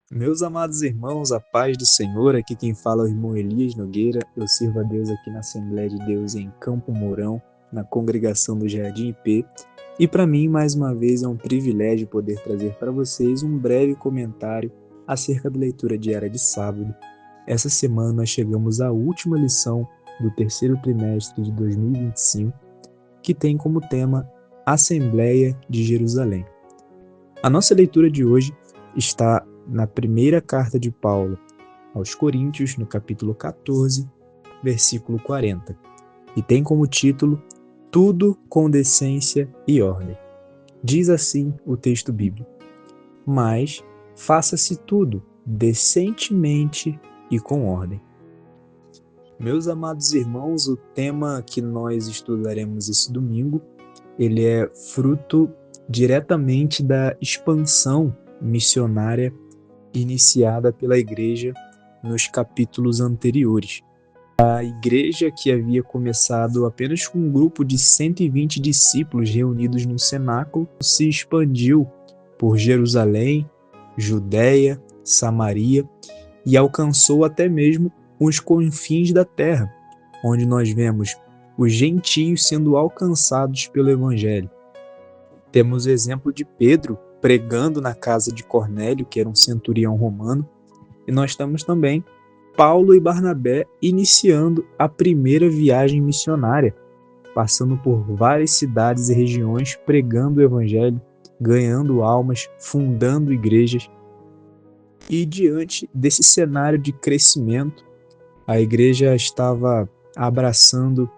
Meus amados irmãos, a paz do Senhor, aqui quem fala é o irmão Elias Nogueira. Eu sirvo a Deus aqui na Assembleia de Deus em Campo Mourão, na congregação do Jardim IP. E para mim, mais uma vez, é um privilégio poder trazer para vocês um breve comentário acerca da leitura diária de sábado. Essa semana nós chegamos à última lição do terceiro trimestre de 2025, que tem como tema Assembleia de Jerusalém. A nossa leitura de hoje está na primeira carta de Paulo aos Coríntios, no capítulo 14, versículo 40, e tem como título Tudo com decência e ordem. Diz assim o texto bíblico: mas faça-se tudo decentemente e com ordem. Meus amados irmãos, o tema que nós estudaremos esse domingo, ele é fruto diretamente da expansão missionária iniciada pela igreja nos capítulos anteriores. A igreja, que havia começado apenas com um grupo de 120 discípulos reunidos num cenáculo, se expandiu por Jerusalém, Judéia, Samaria e alcançou até mesmo os confins da terra, onde nós vemos os gentios sendo alcançados pelo evangelho. Temos o exemplo de Pedro pregando na casa de Cornélio, que era um centurião romano, e nós temos também Paulo e Barnabé iniciando a primeira viagem missionária, passando por várias cidades e regiões, pregando o evangelho, ganhando almas, fundando igrejas. E diante desse cenário de crescimento, a igreja estava abraçando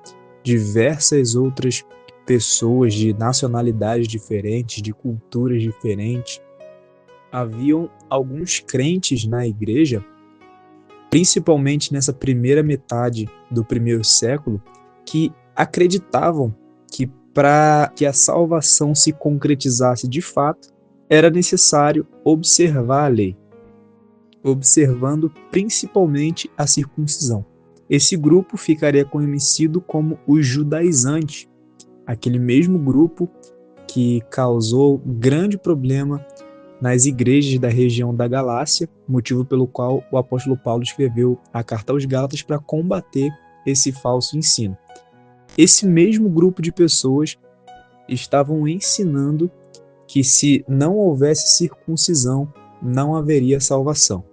diversas outras pessoas de nacionalidades diferentes, de culturas diferentes. Haviam alguns crentes na igreja, principalmente nessa primeira metade do primeiro século, que acreditavam que para que a salvação se concretizasse de fato, era necessário observar a lei, observando principalmente a circuncisão. Esse grupo ficaria conhecido como os judaizantes, aquele mesmo grupo que causou grande problema nas igrejas da região da Galácia, motivo pelo qual o apóstolo Paulo escreveu a carta aos Gálatas para combater esse falso ensino. Esse mesmo grupo de pessoas estavam ensinando que se não houvesse circuncisão, não haveria salvação.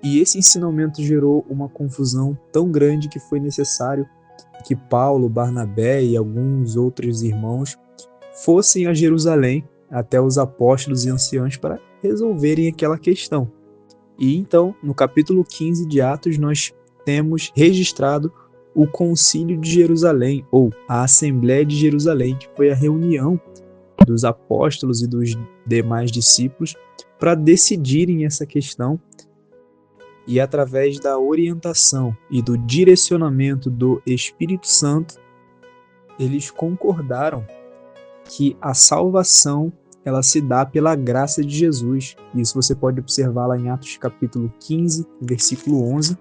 E esse ensinamento gerou uma confusão tão grande que foi necessário que Paulo, Barnabé e alguns outros irmãos fossem a Jerusalém até os apóstolos e anciãos para resolverem aquela questão. E então, no capítulo 15 de Atos, nós temos registrado o Concílio de Jerusalém, ou a Assembleia de Jerusalém, que foi a reunião dos apóstolos e dos demais discípulos para decidirem essa questão. E através da orientação e do direcionamento do Espírito Santo, eles concordaram que a salvação ela se dá pela graça de Jesus. Isso você pode observar lá em Atos capítulo 15, versículo 11,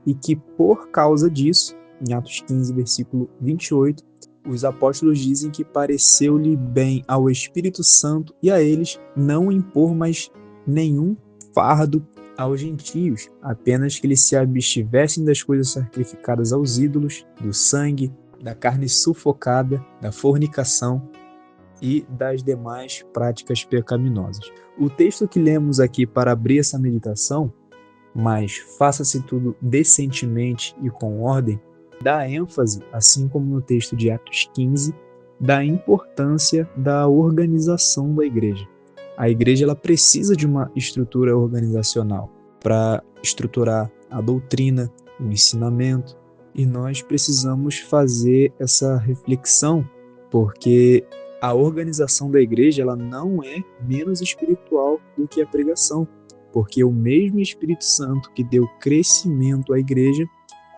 e que por causa disso, em Atos 15, versículo 28, os apóstolos dizem que pareceu-lhe bem ao Espírito Santo e a eles não impor mais nenhum fardo aos gentios, apenas que eles se abstivessem das coisas sacrificadas aos ídolos, do sangue, da carne sufocada, da fornicação e das demais práticas pecaminosas. O texto que lemos aqui para abrir essa meditação, mas faça-se tudo decentemente e com ordem, dá ênfase, assim como no texto de Atos 15, da importância da organização da igreja. A igreja ela precisa de uma estrutura organizacional para estruturar a doutrina, o ensinamento, e nós precisamos fazer essa reflexão, porque a organização da igreja ela não é menos espiritual do que a pregação, porque o mesmo Espírito Santo que deu crescimento à igreja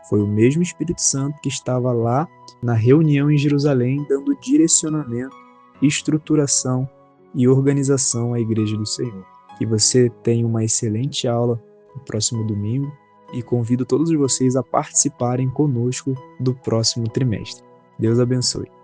foi o mesmo Espírito Santo que estava lá na reunião em Jerusalém, dando direcionamento, estruturação e organização à igreja do Senhor. Que você tenha uma excelente aula no próximo domingo e convido todos vocês a participarem conosco do próximo trimestre. Deus abençoe.